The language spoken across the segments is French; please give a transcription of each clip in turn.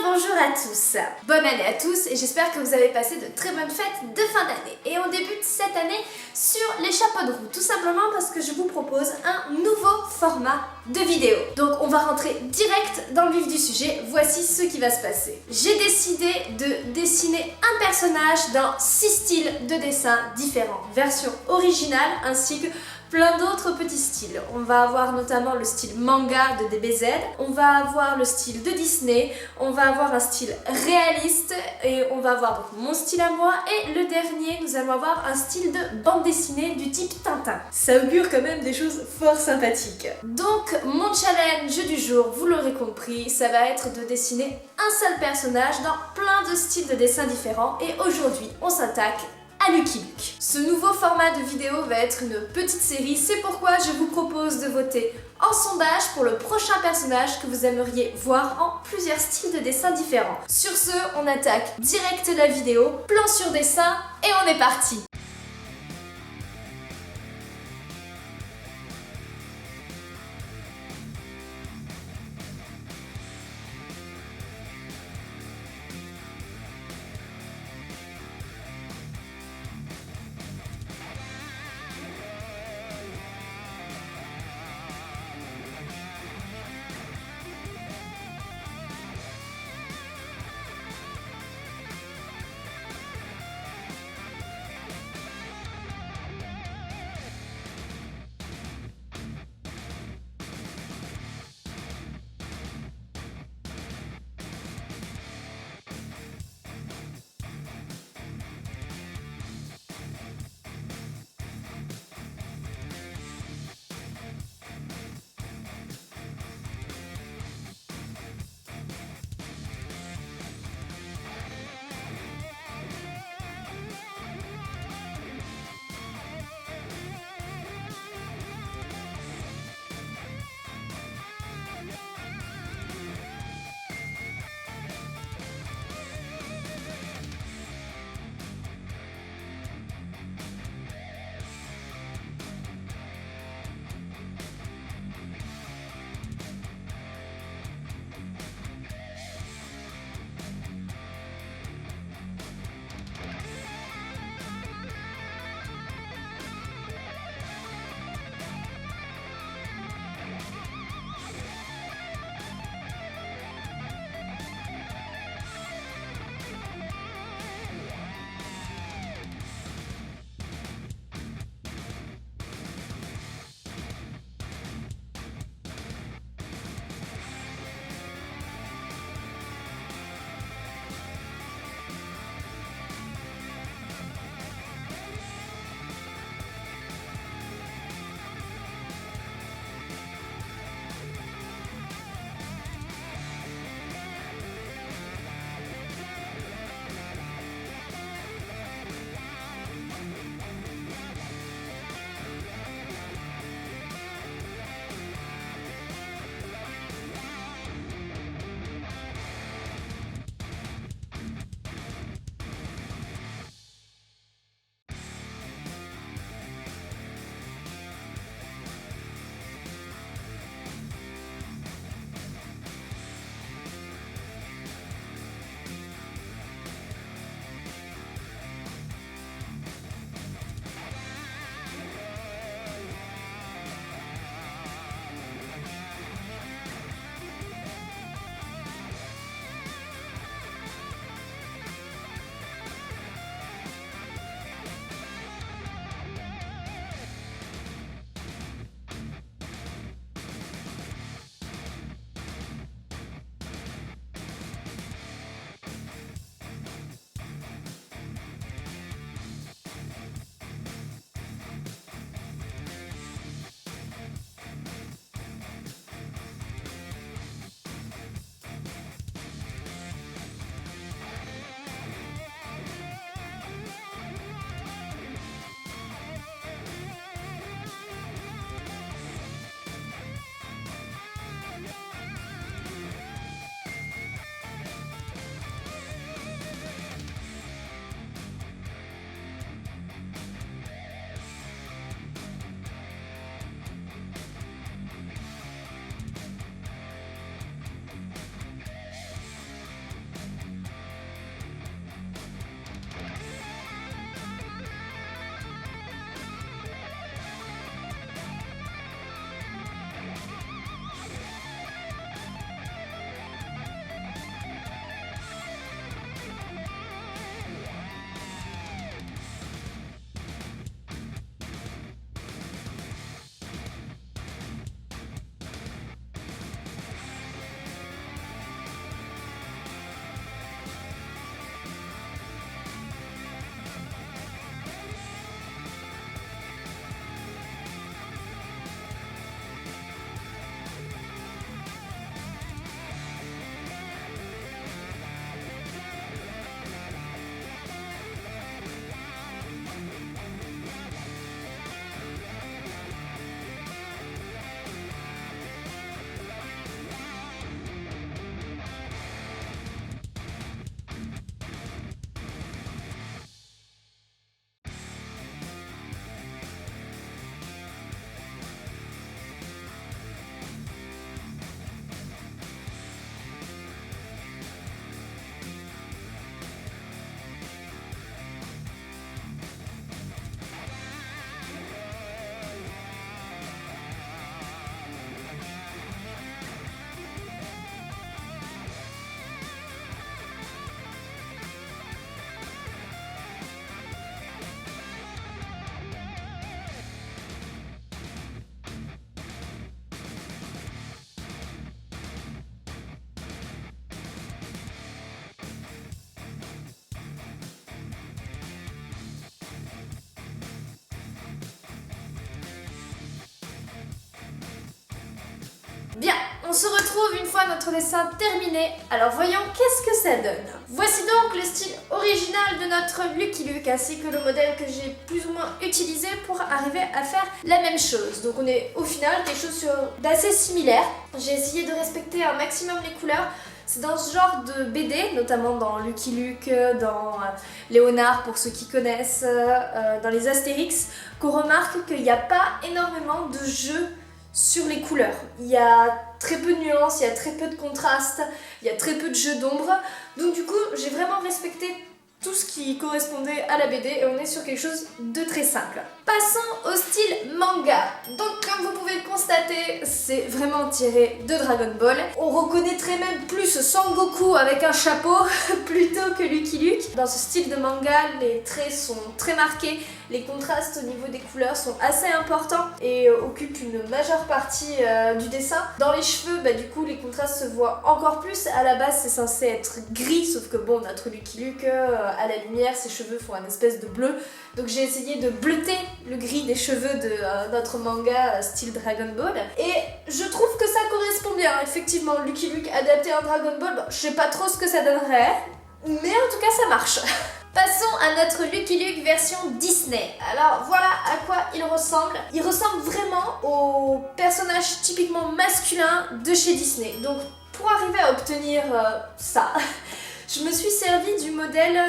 bonjour à tous. Bonne année à tous et j'espère que vous avez passé de très bonnes fêtes de fin d'année. Et on débute cette année sur les chapeaux de roue, tout simplement parce que je vous propose un nouveau format de vidéo. Donc on va rentrer direct dans le vif du sujet, voici ce qui va se passer. J'ai décidé de dessiner un personnage dans 6 styles de dessin différents, version originale ainsi que plein d'autres petits styles. On va avoir notamment le style manga de DBZ, on va avoir le style de Disney, on va avoir un style réaliste et on va avoir donc mon style à moi et le dernier, nous allons avoir un style de bande dessinée du type Tintin. Ça augure quand même des choses fort sympathiques. Donc mon challenge du jour, vous l'aurez compris, ça va être de dessiner un seul personnage dans plein de styles de dessin différents et aujourd'hui on s'attaque à Lucky Luke. Ce nouveau format de vidéo va être une petite série, c'est pourquoi je vous propose de voter en sondage pour le prochain personnage que vous aimeriez voir en plusieurs styles de dessin différents. Sur ce, on attaque direct la vidéo, plan sur dessin et on est parti! on se retrouve une fois notre dessin terminé. Alors voyons qu'est-ce que ça donne. Voici donc le style original de notre Lucky Luke ainsi que le modèle que j'ai plus ou moins utilisé pour arriver à faire la même chose. Donc on est au final quelque chose d'assez similaire. J'ai essayé de respecter un maximum les couleurs. C'est dans ce genre de BD, notamment dans Lucky Luke, dans Léonard pour ceux qui connaissent, dans les Astérix, qu'on remarque qu'il n'y a pas énormément de jeux sur les couleurs. Il y a très peu de nuances, il y a très peu de contrastes, il y a très peu de jeux d'ombre. Donc du coup, j'ai vraiment respecté tout ce qui correspondait à la BD et on est sur quelque chose de très simple. Passons au style manga. Donc comme vous pouvez le constater, c'est vraiment tiré de Dragon Ball. On reconnaîtrait même plus Sangoku avec un chapeau plutôt que Lucky Luke. Dans ce style de manga, les traits sont très marqués, les contrastes au niveau des couleurs sont assez importants et occupent une majeure partie du dessin. Dans les cheveux, du coup les contrastes se voient encore plus. À la base c'est censé être gris, sauf que bon, notre Lucky Luke à la lumière, ses cheveux font un espèce de bleu. Donc j'ai essayé de bleuter le gris des cheveux de notre manga style Dragon Ball. Et je trouve que ça correspond bien. Effectivement, Lucky Luke adapté en Dragon Ball, je sais pas trop ce que ça donnerait, mais en tout cas ça marche. Passons à notre Lucky Luke version Disney. Alors voilà à quoi il ressemble. Il ressemble vraiment au personnage typiquement masculin de chez Disney. Donc pour arriver à obtenir ça, je me suis servi du modèle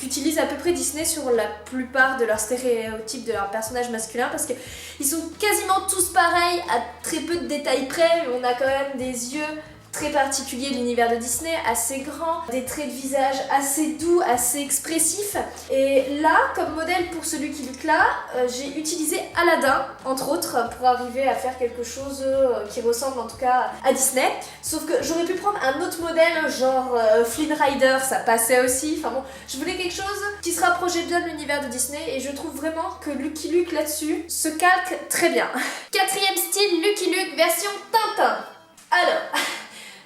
qu'utilise à peu près Disney sur la plupart de leurs stéréotypes de leurs personnages masculins parce qu'ils sont quasiment tous pareils à très peu de détails près. On a quand même des yeux très particuliers de l'univers de Disney, assez grands, des traits de visage assez doux, assez expressifs. Et là, comme modèle pour ce Lucky Luke là, j'ai utilisé Aladdin, entre autres, pour arriver à faire quelque chose qui ressemble en tout cas à Disney. Sauf que j'aurais pu prendre un autre modèle, genre Flynn Rider, ça passait aussi. Enfin bon, je voulais quelque chose qui se rapprochait bien de l'univers de Disney et je trouve vraiment que Lucky Luke là-dessus se calque très bien. Quatrième style, Lucky Luke version Tintin. Alors...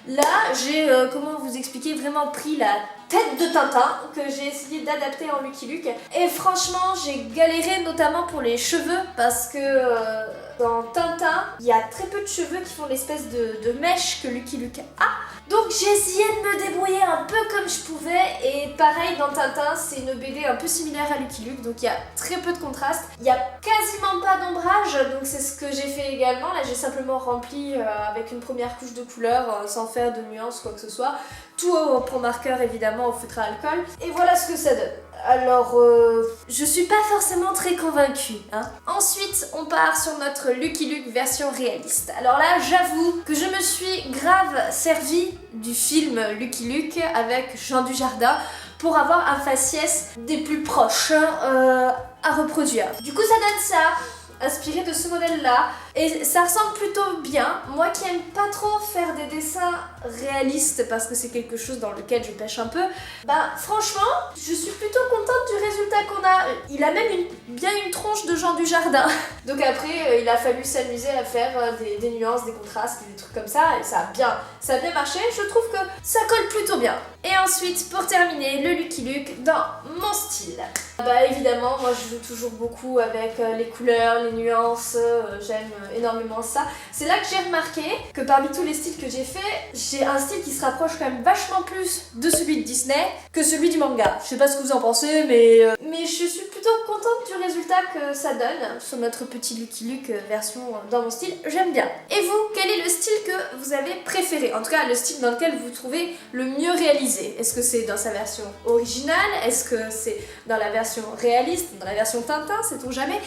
là, j'ai, comment vous expliquer, vraiment pris la tête de Tintin que j'ai essayé d'adapter en Lucky Luke. Et franchement, j'ai galéré notamment pour les cheveux parce que dans Tintin, il y a très peu de cheveux qui font l'espèce de mèche que Lucky Luke a. Donc j'ai essayé de me débrouiller un peu comme je pouvais et pareil dans Tintin, c'est une BD un peu similaire à Lucky Luke, donc il y a très peu de contraste. Il n'y a quasiment pas d'ombrage, donc c'est ce que j'ai fait également. Là j'ai simplement rempli avec une première couche de couleur sans faire de nuances quoi que ce soit. Tout au pro marqueur évidemment au feutre à alcool. Et voilà ce que ça donne. Alors, je suis pas forcément très convaincue, hein. Ensuite, on part sur notre Lucky Luke version réaliste. Alors là, j'avoue que je me suis grave servi du film Lucky Luke avec Jean Dujardin pour avoir un faciès des plus proches à reproduire. Du coup, ça donne ça, inspiré de ce modèle-là. Et ça ressemble plutôt bien. Moi qui aime pas trop faire des dessins réalistes parce que c'est quelque chose dans lequel je pêche un peu, franchement, je suis plutôt contente du résultat qu'on a. Il a même bien une tronche de Jean Dujardin. Donc après, il a fallu s'amuser à faire des nuances, des contrastes, des trucs comme ça et ça a bien marché. Je trouve que ça colle plutôt bien. Et ensuite, pour terminer, le Lucky Luke dans mon style. Évidemment, moi je joue toujours beaucoup avec les couleurs, les nuances, j'aime énormément ça. C'est là que j'ai remarqué que parmi tous les styles que j'ai fait, j'ai un style qui se rapproche quand même vachement plus de celui de Disney que celui du manga. Je sais pas ce que vous en pensez, mais je suis plutôt contente du résultat que ça donne sur notre petit Lucky Luke version dans mon style. J'aime bien. Et vous, quel est le style que vous avez préféré? En tout cas, le style dans lequel vous trouvez le mieux réalisé. Est-ce que c'est dans sa version originale? Est-ce que c'est dans la version réaliste? Dans la version Tintin, sait-on jamais?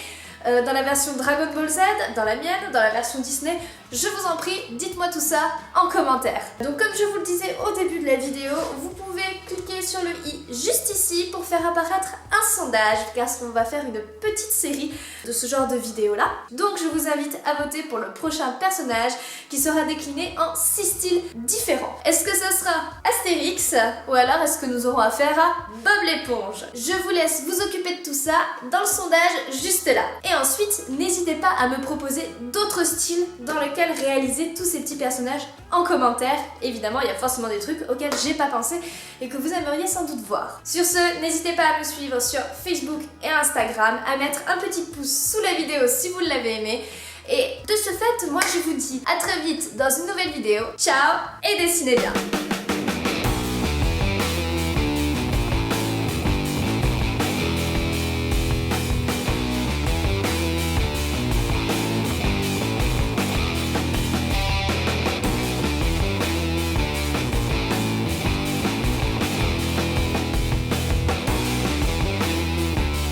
Dans la version Dragon Ball Z, dans la mienne, dans la version Disney, je vous en prie, dites-moi tout ça en commentaire. Donc comme je vous le disais au début de la vidéo, vous pouvez cliquer sur le i juste ici pour faire apparaître un sondage, parce qu'on va faire une petite série de ce genre de vidéos là. Donc je vous invite à voter pour le prochain personnage qui sera décliné en 6 styles différents. Est-ce que ce sera Astérix ou alors est-ce que nous aurons affaire à Bob l'éponge? Je vous laisse vous occuper de tout ça dans le sondage juste là. Et ensuite, n'hésitez pas à me proposer d'autres styles dans lesquels réaliser tous ces petits personnages en commentaire. Évidemment, il y a forcément des trucs auxquels j'ai pas pensé et que vous aimeriez sans doute voir. Sur ce, n'hésitez pas à me suivre sur Facebook et Instagram, à mettre un petit pouce sous la vidéo si vous l'avez aimé. Et de ce fait, moi je vous dis à très vite dans une nouvelle vidéo. Ciao et dessinez bien.